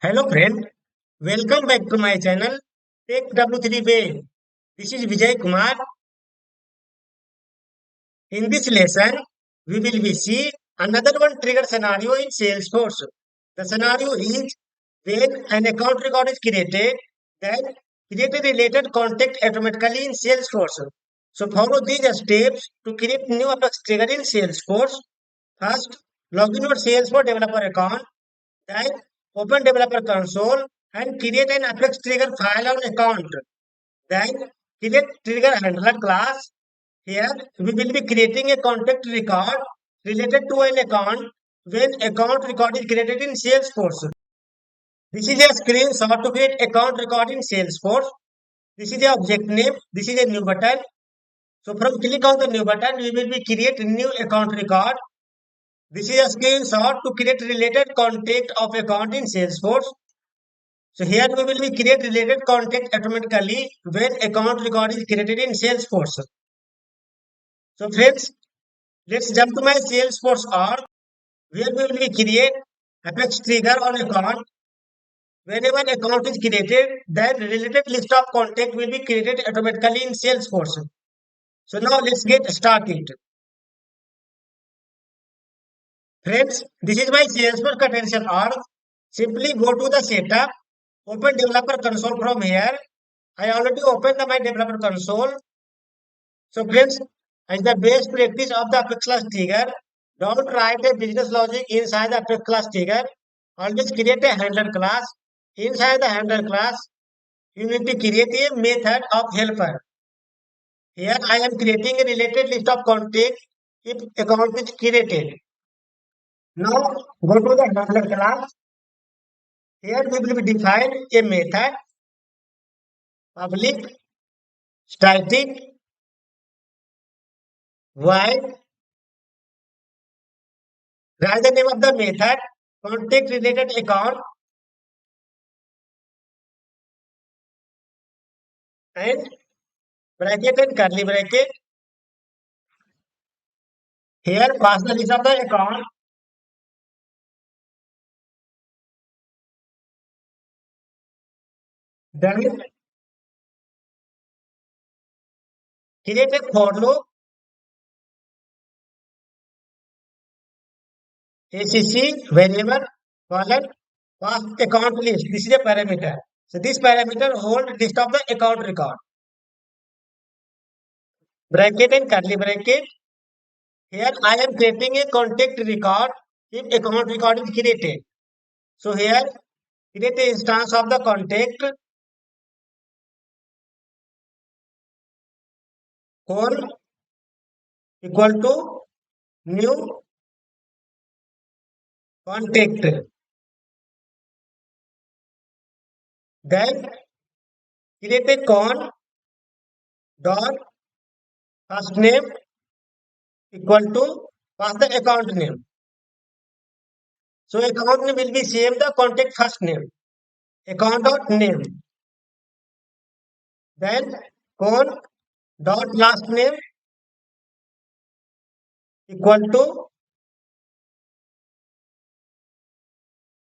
Hello friend, welcome back to my channel Take W3 Way. This is Vijay Kumar. In this lesson, we will be see another one trigger scenario in Salesforce. The scenario is when an account record is created, then create a related contact automatically in Salesforce. So follow these steps to create new Apex trigger in Salesforce. First, log in your Salesforce developer account. Then open developer console and create an Apex trigger file on account. Then create trigger handler class. Here we will be creating a contact record related to an account when account record is created in Salesforce. This is a screenshot to create account record in Salesforce. This is the object name. This is a new button. So from click on the new button, we will be create new account record. This is a screenshot to create related contact of account in Salesforce. So here we will be create related contact automatically when account record is created in Salesforce. So friends, let's jump to my Salesforce org where we will be create Apex trigger on account. Whenever account is created, then related list of contact will be created automatically in Salesforce. So now let's get started. Friends, this is my Salesforce Contention org. Simply go to the setup, open developer console from here. I already opened my developer console. So friends, as the base practice of the Apex class trigger, don't write a business logic inside the Apex class trigger. Always create a handler class. Inside the handler class, you need to create a method of helper. Here I am creating a related list of contact if account is created. Now go to the handler class. Here we will define a method public static void. Write the name of the method contact related account and bracket and curly bracket. Here pass the list of the account. Then create a for loop ACC variable colon pass account list. This is a parameter. So this parameter hold list of the account record. Bracket and curly bracket. Here I am creating a contact record if account record is created. So here create a instance of the contact call equal to new contact. Then create a con dot first name equal to pass the account name. So account name will be same the contact first name. Account dot name. Then con dot last name equal to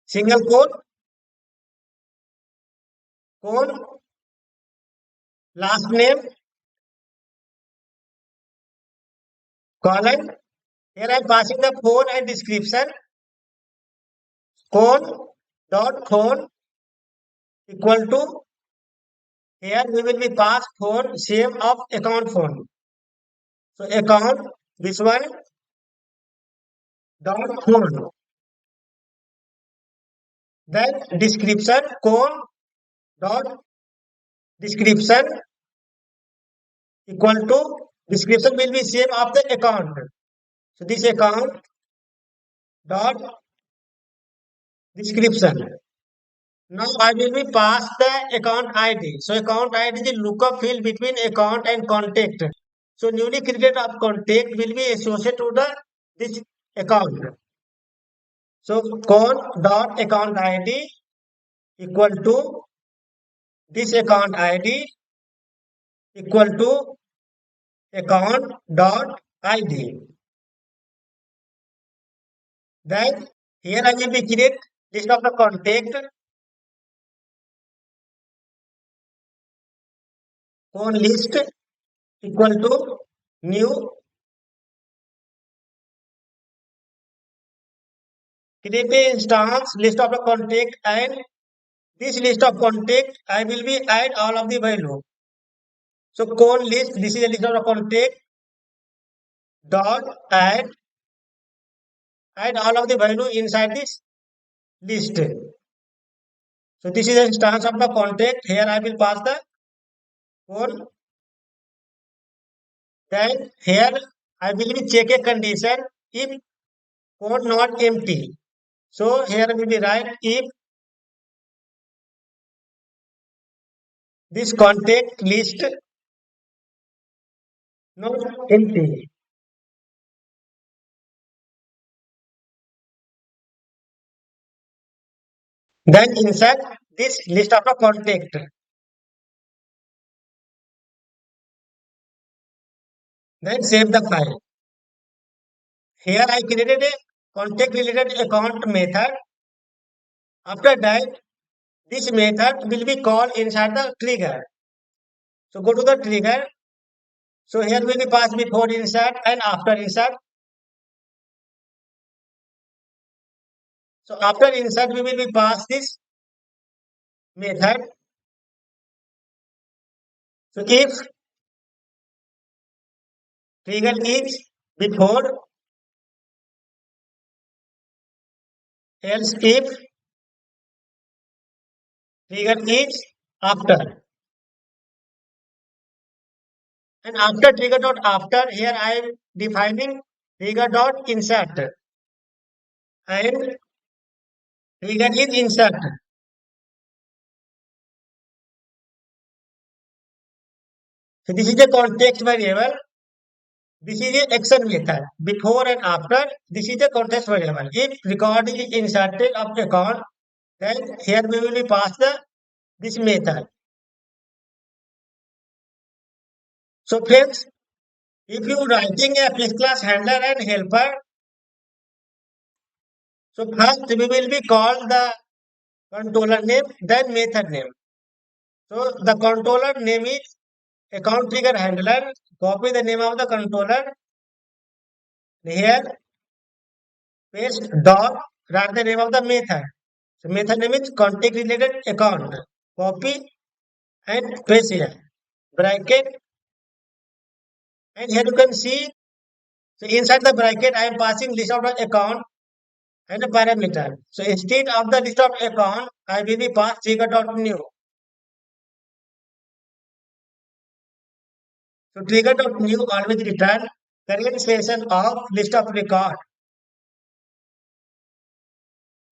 single quote con last name colon. Here I am passing the phone and description. Con dot phone equal to here we will be pass phone same of account phone. So account this one dot phone. Then description con dot description equal to description will be same of the account. So this account dot description. Now I will be pass the account ID. So account ID is the lookup field between account and contact. So newly created of contact will be associated to the this account. So con dot account ID equal to this account ID equal to account dot ID. Then here I will be create list of the contact on list equal to new create a instance list of the contact, and this list of contact I will be add all of the value. So con list, this is a list of the contact dot add all of the value inside this list. So this is the instance of the contact. Here I will pass the con. Then here I will be check a condition if code not empty. So here we will write if this contact list not empty. Then insert this list of the contact. Then save the file. Here I created a contact related account method. After that, this method will be called inside the trigger. So go to the trigger. So here will be pass before insert and after insert. So after insert, we will be pass this method. So if trigger is before, else if trigger is after. And after trigger dot after, here I am defining trigger dot insert and trigger is insert. So this is a context variable. This is a action method. Before and after, this is a context variable. If record is inserted of account, then here we will be pass the this method. So friends, if you writing a fixed class handler and helper, so first we will be called the controller name, then method name. So the controller name is account trigger handler. Copy the name of the controller. Here paste dot, write the name of the method. So method name is contact related account. Copy and paste here. Bracket, and here you can see. So inside the bracket, I am passing list of the account and a parameter. So instead of the list of account, I will be pass trigger dot new. So trigger dot new always return current session of list of record.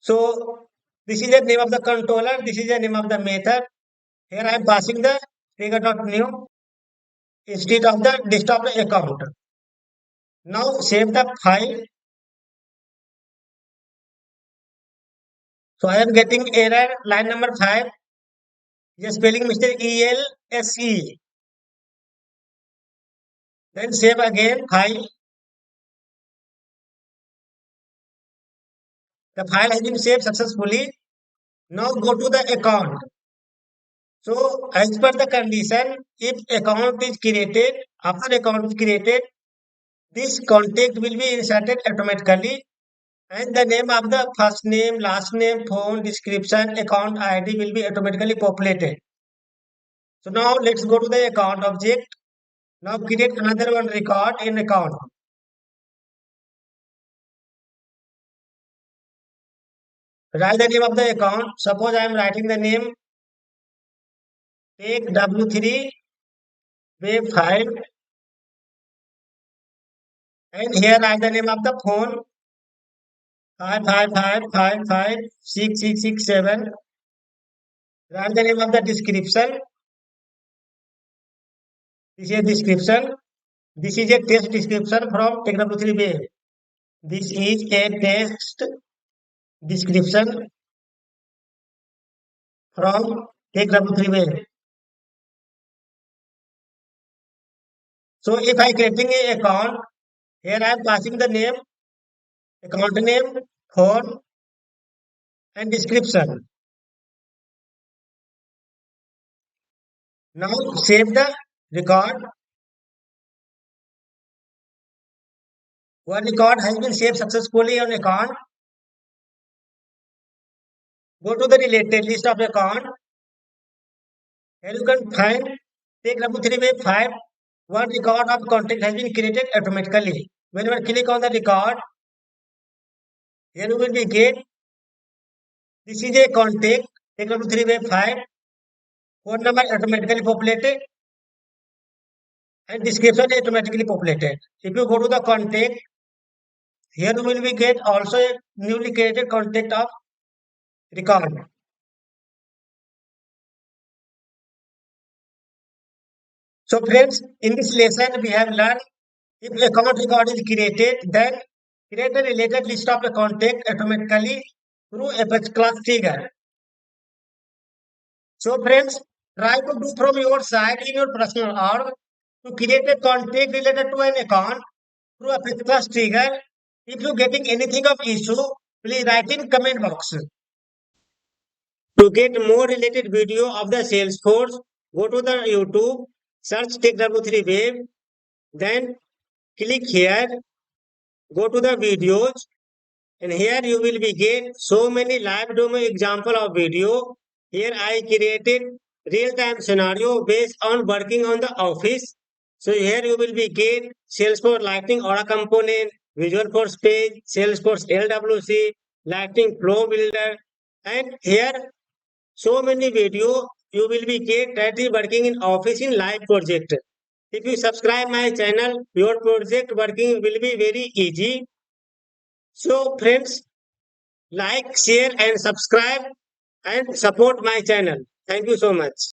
So this is the name of the controller. This is the name of the method. Here I am passing the trigger dot new instead of the list of the account. Now save the file. So I am getting error line number 5. Yes, spelling mistake ELSE. Then save again file. The file has been saved successfully. Now go to the account. So as per the condition, if account is created, after account is created, this contact will be inserted automatically, and the name of the first name, last name, phone, description, account ID will be automatically populated. So now let's go to the account object. Now create another one record in account. Write the name of the account. Suppose I am writing the name take W3 web 5, and here write the name of the phone 555556667. Write the name of the description. This is a description. This is a test description from TechW3 web. This is a text description from TechW3 web. So if I creating a account, here I am passing the name, account name, phone, and description. Now save the record. One record has been saved successfully on account. Go to the related list of account. Here you can find take number 3 wave 5. One record of contact has been created automatically. Whenever click on the record, here you will be get this is a contact. Take number 3 wave 5. Phone number automatically populated and description automatically populated. If you go to the contact, here you will be get also a newly created contact of record. So friends, in this lesson we have learned if account record is created, then create a related list of the contact automatically through Apex class trigger. So friends, try to do from your side in your personal org to create a contact related to an account through Apex class trigger. If you getting anything of issue, please write in comment box. To get more related video of the Salesforce, go to the YouTube, search TechW3 Wave, then click here, go to the videos, and here you will be get so many live demo example of video. Here I created real-time scenario based on working on the office. So here you will be get Salesforce Lightning Aura component, Visual Force page, Salesforce LWC, Lightning Flow Builder, and here so many video you will be get that is working in office in live project. If you subscribe my channel, your project working will be very easy. So friends, like, share and subscribe and support my channel. Thank you so much.